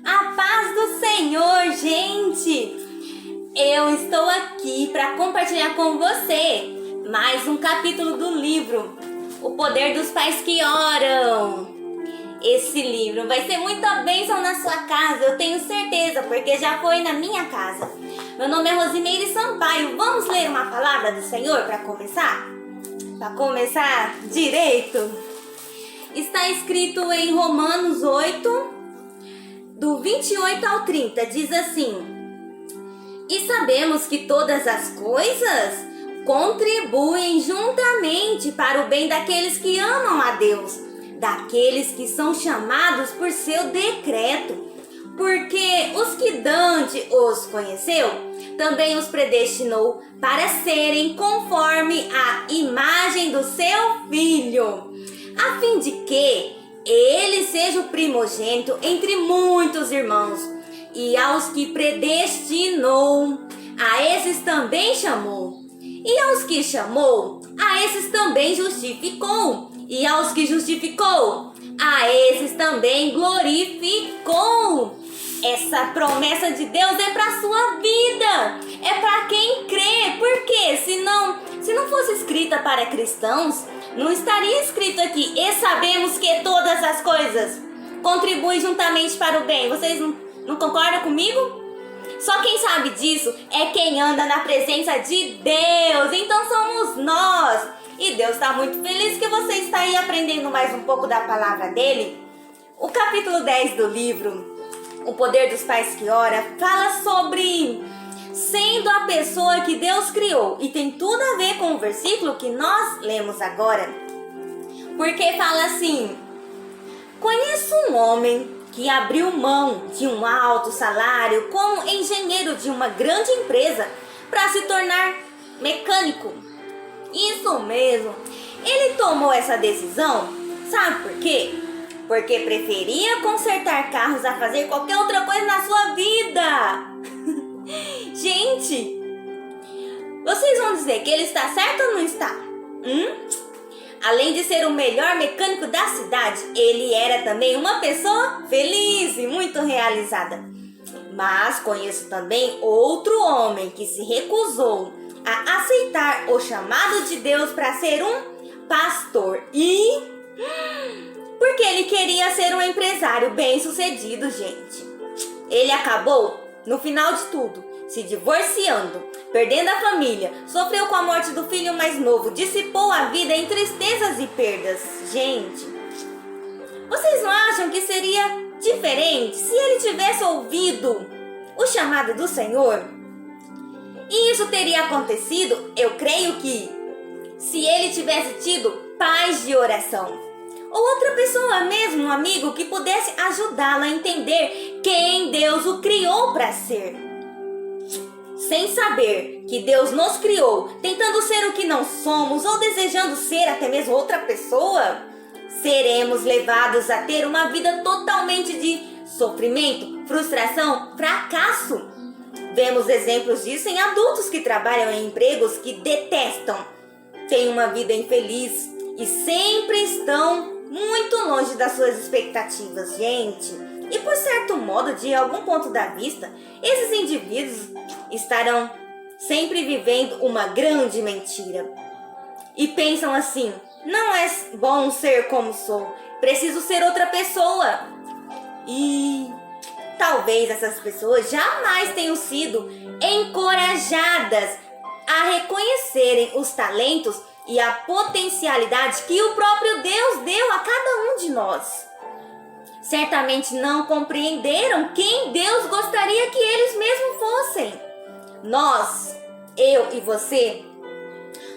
A paz do Senhor, gente! Eu estou aqui para compartilhar com você mais um capítulo do livro O Poder dos Pais que Oram. Esse livro vai ser muita bênção na sua casa, eu tenho certeza, porque já foi na minha casa. Meu nome é Rosimeire Sampaio. Vamos ler uma palavra do Senhor para começar? Para começar direito? Está escrito em Romanos 8, do 28 ao 30, diz assim: E sabemos que todas as coisas contribuem juntamente para o bem daqueles que amam a Deus, daqueles que são chamados por seu decreto. Porque os que Dante os conheceu, também os predestinou para serem conforme a imagem do seu Filho, a fim de que ele seja o primogênito entre muitos irmãos. E aos que predestinou, a esses também chamou. E aos que chamou, a esses também justificou. E aos que justificou, a esses também glorificou. Essa promessa de Deus é para a sua vida, é para quem crê. Porque se não fosse escrita para cristãos, não estaria escrito aqui: e sabemos que todas as coisas contribuem juntamente para o bem. Vocês não concordam comigo? Só quem sabe disso é quem anda na presença de Deus. Então somos nós. E Deus está muito feliz que você está aí aprendendo mais um pouco da palavra dele. O capítulo 10 do livro O Poder dos Pais que Oram fala sobre sendo a pessoa que Deus criou. E tem tudo a ver com o versículo que nós lemos agora. Porque fala assim: Conheço um homem que abriu mão de um alto salário como engenheiro de uma grande empresa para se tornar mecânico. Isso mesmo, ele tomou essa decisão, sabe por quê? Porque preferia consertar carros a fazer qualquer outra coisa na sua vida. Gente, vocês vão dizer que ele está certo ou não está? Além de ser o melhor mecânico da cidade, ele era também uma pessoa feliz e muito realizada. Mas conheço também outro homem que se recusou a aceitar o chamado de Deus para ser um pastor. E porque ele queria ser um empresário bem-sucedido, gente. Ele acabou, no final de tudo, se divorciando, perdendo a família, sofreu com a morte do filho mais novo, dissipou a vida em tristezas e perdas. Gente, vocês não acham que seria diferente se ele tivesse ouvido o chamado do Senhor? E isso teria acontecido, eu creio que, se ele tivesse tido paz de oração, ou outra pessoa mesmo, um amigo, que pudesse ajudá-lo a entender quem Deus o criou para ser. Sem saber que Deus nos criou, tentando ser o que não somos, ou desejando ser até mesmo outra pessoa, seremos levados a ter uma vida totalmente de sofrimento, frustração, fracasso. Vemos exemplos disso em adultos que trabalham em empregos que detestam, têm uma vida infeliz e sempre estão muito longe das suas expectativas, gente. E por certo modo, de algum ponto da vista, esses indivíduos estarão sempre vivendo uma grande mentira. E pensam assim: não é bom ser como sou, preciso ser outra pessoa. E talvez essas pessoas jamais tenham sido encorajadas a reconhecerem os talentos e a potencialidade que o próprio Deus deu a cada um de nós. Certamente não compreenderam quem Deus gostaria que eles mesmos fossem. Nós, eu e você,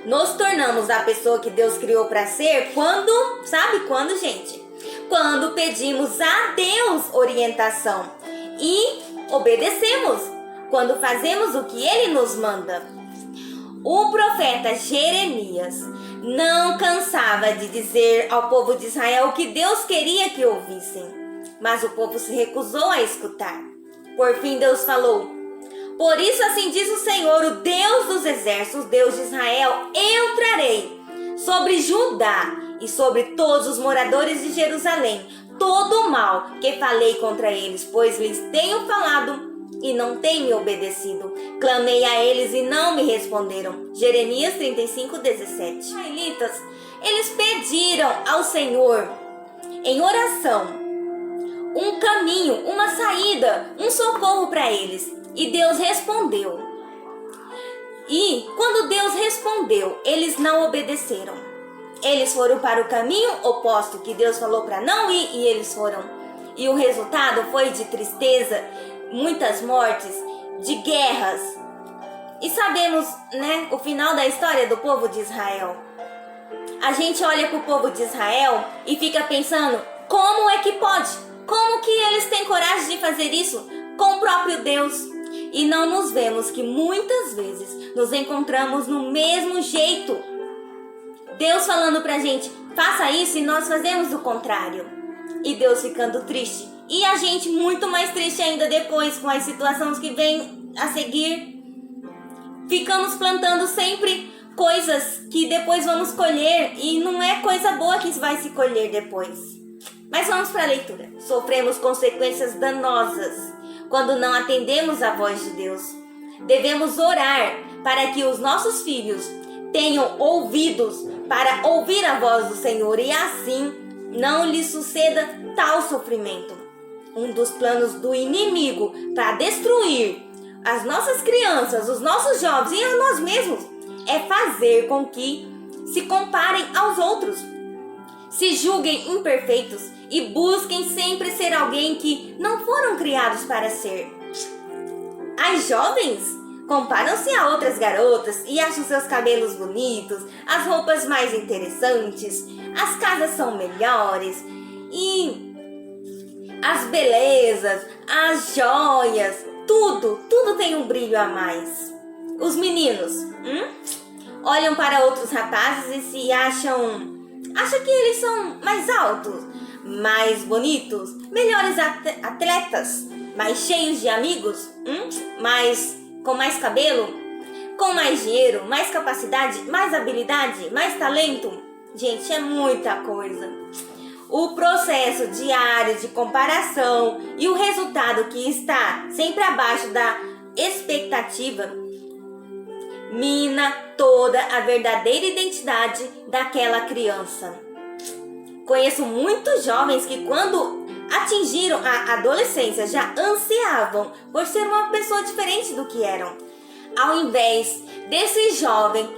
nos tornamos a pessoa que Deus criou para ser quando, sabe quando, gente? Quando pedimos a Deus orientação e obedecemos, quando fazemos o que Ele nos manda. O profeta Jeremias não cansava de dizer ao povo de Israel o que Deus queria que ouvissem, mas o povo se recusou a escutar. Por fim, Deus falou: Por isso assim diz o Senhor, o Deus dos exércitos, Deus de Israel: Eu trarei sobre Judá e sobre todos os moradores de Jerusalém todo o mal que falei contra eles, pois lhes tenho falado e não têm me obedecido. Clamei a eles e não me responderam. Jeremias 35:17. Os israelitas, eles pediram ao Senhor em oração um caminho, uma saída, um socorro para eles. E Deus respondeu. E quando Deus respondeu, eles não obedeceram. Eles foram para o caminho oposto que Deus falou para não ir e eles foram. E o resultado foi de tristeza, muitas mortes, de guerras. E sabemos, né, o final da história do povo de Israel. A gente olha para o povo de Israel e fica pensando, como é que pode? Como que eles têm coragem de fazer isso com o próprio Deus? E não nos vemos que muitas vezes nos encontramos no mesmo jeito. Deus falando pra gente, faça isso, e nós fazemos o contrário. E Deus ficando triste. E a gente muito mais triste ainda depois com as situações que vêm a seguir. Ficamos plantando sempre coisas que depois vamos colher, e não é coisa boa que vai se colher depois. Mas vamos para a leitura. Sofremos consequências danosas quando não atendemos a voz de Deus. Devemos orar para que os nossos filhos tenham ouvidos para ouvir a voz do Senhor e assim não lhes suceda tal sofrimento. Um dos planos do inimigo para destruir as nossas crianças, os nossos jovens e a nós mesmos é fazer com que se comparem aos outros, se julguem imperfeitos e busquem sempre ser alguém que não foram criados para ser. As jovens comparam-se a outras garotas e acham seus cabelos bonitos, as roupas mais interessantes, as casas são melhores e as belezas, as joias, tudo tem um brilho a mais. Os meninos olham para outros rapazes e se acham que eles são mais altos, mais bonitos, melhores atletas, mais cheios de amigos, com mais cabelo, com mais dinheiro, mais capacidade, mais habilidade, mais talento. Gente, é muita coisa. O processo diário de comparação e o resultado que está sempre abaixo da expectativa mina toda a verdadeira identidade daquela criança. Conheço muitos jovens que quando atingiram a adolescência já ansiavam por ser uma pessoa diferente do que eram. Ao invés desses jovens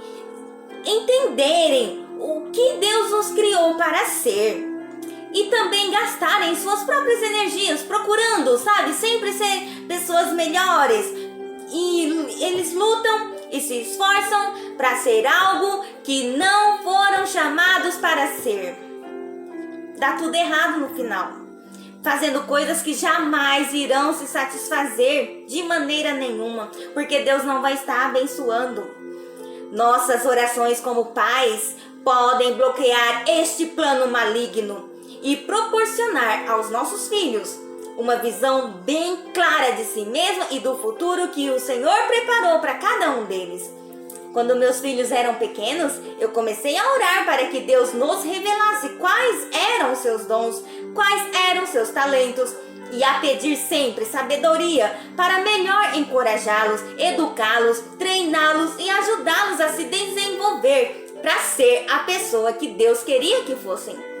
entenderem o que Deus nos criou para ser e também gastarem suas próprias energias procurando, sempre ser pessoas melhores, e eles lutam e se esforçam para ser algo que não foram chamados para ser. Dá tudo errado no final, fazendo coisas que jamais irão se satisfazer de maneira nenhuma, porque Deus não vai estar abençoando. Nossas orações como pais podem bloquear este plano maligno e proporcionar aos nossos filhos uma visão bem clara de si mesmo e do futuro que o Senhor preparou para cada um deles. Quando meus filhos eram pequenos, eu comecei a orar para que Deus nos revelasse quais eram os seus dons, quais eram os seus talentos, e a pedir sempre sabedoria para melhor encorajá-los, educá-los, treiná-los e ajudá-los a se desenvolver para ser a pessoa que Deus queria que fossem.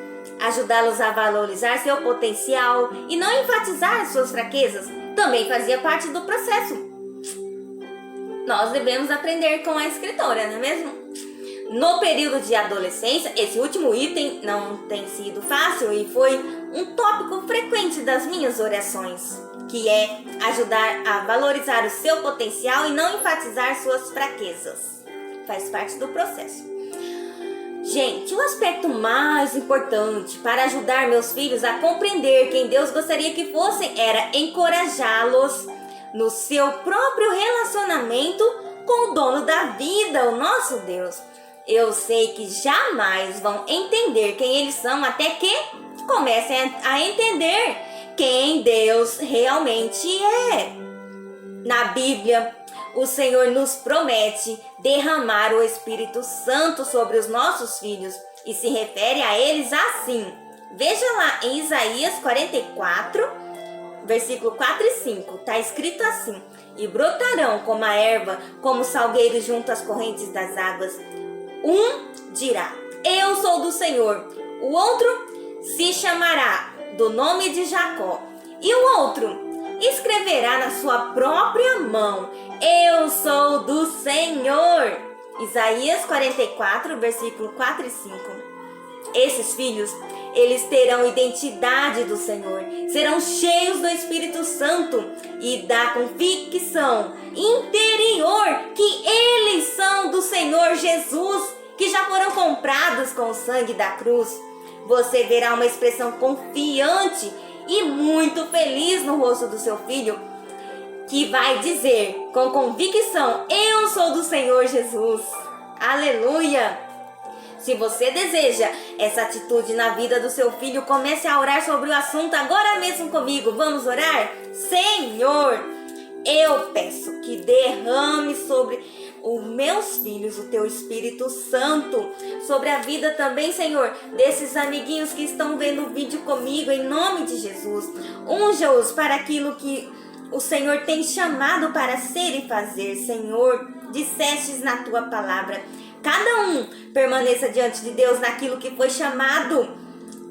Ajudá-los a valorizar seu potencial e não enfatizar suas fraquezas também fazia parte do processo. Nós devemos aprender com a escritora, não é mesmo? No período de adolescência, esse último item não tem sido fácil e foi um tópico frequente das minhas orações, que é ajudar a valorizar o seu potencial e não enfatizar suas fraquezas. Faz parte do processo. Gente, o aspecto mais importante para ajudar meus filhos a compreender quem Deus gostaria que fossem era encorajá-los no seu próprio relacionamento com o dono da vida, o nosso Deus. Eu sei que jamais vão entender quem eles são até que comecem a entender quem Deus realmente é. Na Bíblia, o Senhor nos promete derramar o Espírito Santo sobre os nossos filhos e se refere a eles assim: Veja lá em Isaías 44, versículo 4 e 5, está escrito assim: e brotarão como a erva, como o salgueiro junto às correntes das águas. Um dirá: eu sou do Senhor. O outro se chamará do nome de Jacó. E o outro escreverá na sua própria mão: eu sou do Senhor. Isaías 44, versículo 4 e 5. Esses filhos, eles terão identidade do Senhor, serão cheios do Espírito Santo e da convicção interior que eles são do Senhor Jesus, que já foram comprados com o sangue da cruz. Você verá uma expressão confiante e muito feliz no rosto do seu filho, que vai dizer com convicção: eu sou do Senhor Jesus. Aleluia! Se você deseja essa atitude na vida do seu filho, comece a orar sobre o assunto agora mesmo comigo. Vamos orar? Senhor, eu peço que derrame sobre os meus filhos o teu Espírito Santo, sobre a vida também, Senhor, desses amiguinhos que estão vendo o vídeo comigo, em nome de Jesus. Unja-os para aquilo que o Senhor tem chamado para ser e fazer, Senhor. Dissestes na tua palavra: cada um permaneça diante de Deus naquilo que foi chamado,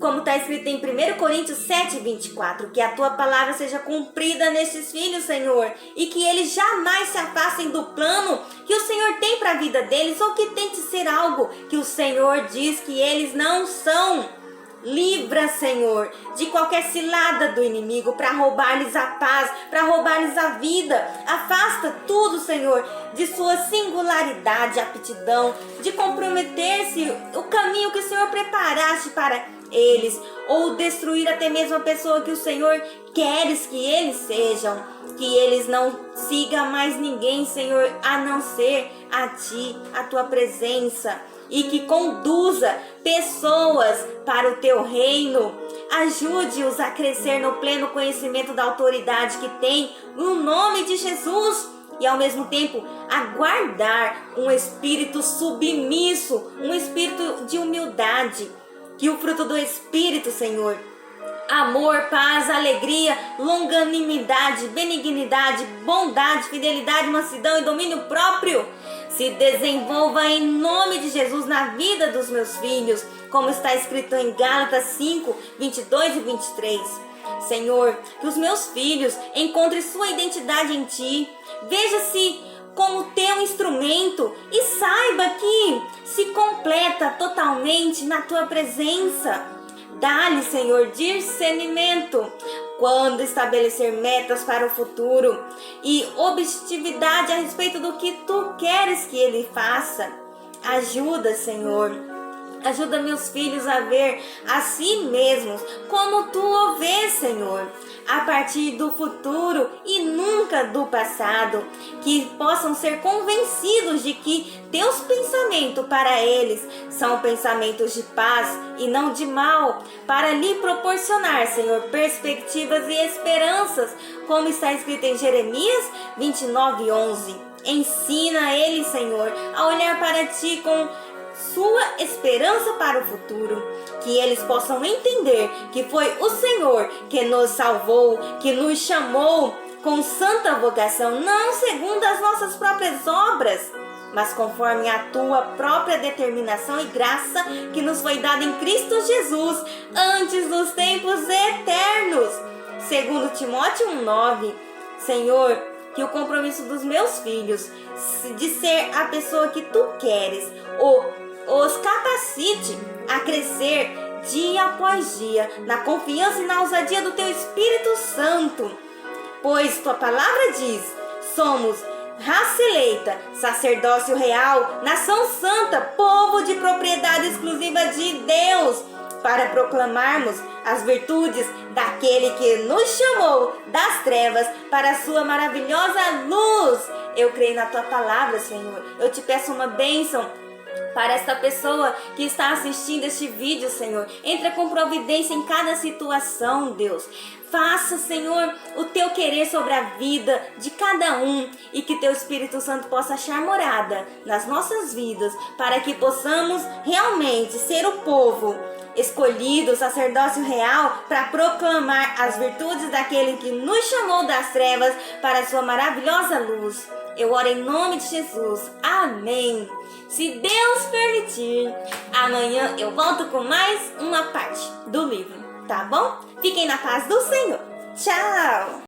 como está escrito em 1 Coríntios 7, 24. Que a tua palavra seja cumprida nestes filhos, Senhor, e que eles jamais se afastem do plano que o Senhor tem para a vida deles, ou que tente ser algo que o Senhor diz que eles não são. Livra, Senhor, de qualquer cilada do inimigo para roubar-lhes a paz, para roubar-lhes a vida. Afasta tudo, Senhor, de sua singularidade, aptidão, de comprometer-se o caminho que o Senhor preparaste para eles, ou destruir até mesmo a pessoa que o Senhor queres que eles sejam. Que eles não sigam mais ninguém, Senhor, a não ser a Ti, a Tua presença. E que conduza pessoas para o teu reino. Ajude-os a crescer no pleno conhecimento da autoridade que tem no nome de Jesus. E ao mesmo tempo aguardar um espírito submisso, um espírito de humildade. Que o fruto do Espírito, Senhor, amor, paz, alegria, longanimidade, benignidade, bondade, fidelidade, mansidão e domínio próprio se desenvolva em nome de Jesus na vida dos meus filhos, como está escrito em Gálatas 5, 22 e 23. Senhor, que os meus filhos encontrem sua identidade em Ti, veja-se como Teu instrumento e saiba que se completa totalmente na Tua presença. Dá-lhe, Senhor, discernimento quando estabelecer metas para o futuro e objetividade a respeito do que Tu queres que ele faça. Ajuda, Senhor. Ajuda meus filhos a ver a si mesmos como Tu o vês, Senhor, a partir do futuro e nunca do passado. Que possam ser convencidos de que Teus pensamentos para eles são pensamentos de paz e não de mal, para lhe proporcionar, Senhor, perspectivas e esperanças, como está escrito em Jeremias 29, 11. Ensina eles, Senhor, a olhar para Ti com sua esperança para o futuro, que eles possam entender que foi o Senhor que nos salvou, que nos chamou com santa vocação, não segundo as nossas próprias obras, mas conforme a Tua própria determinação e graça que nos foi dada em Cristo Jesus antes dos tempos eternos. Segundo Timóteo 1:9. Senhor, que o compromisso dos meus filhos de ser a pessoa que Tu queres os capacite a crescer dia após dia na confiança e na ousadia do Teu Espírito Santo, pois Tua palavra diz: somos raça eleita, sacerdócio real, nação santa, povo de propriedade exclusiva de Deus, para proclamarmos as virtudes daquele que nos chamou das trevas para a sua maravilhosa luz. Eu creio na Tua palavra, Senhor. Eu Te peço uma bênção para esta pessoa que está assistindo este vídeo, Senhor. Entra com providência em cada situação, Deus. Faça, Senhor, o Teu querer sobre a vida de cada um e que Teu Espírito Santo possa achar morada nas nossas vidas, para que possamos realmente ser o povo escolhido, o sacerdócio real, para proclamar as virtudes daquele que nos chamou das trevas para a sua maravilhosa luz. Eu oro em nome de Jesus. Amém. Se Deus permitir, amanhã eu volto com mais uma parte do livro, tá bom? Fiquem na paz do Senhor. Tchau!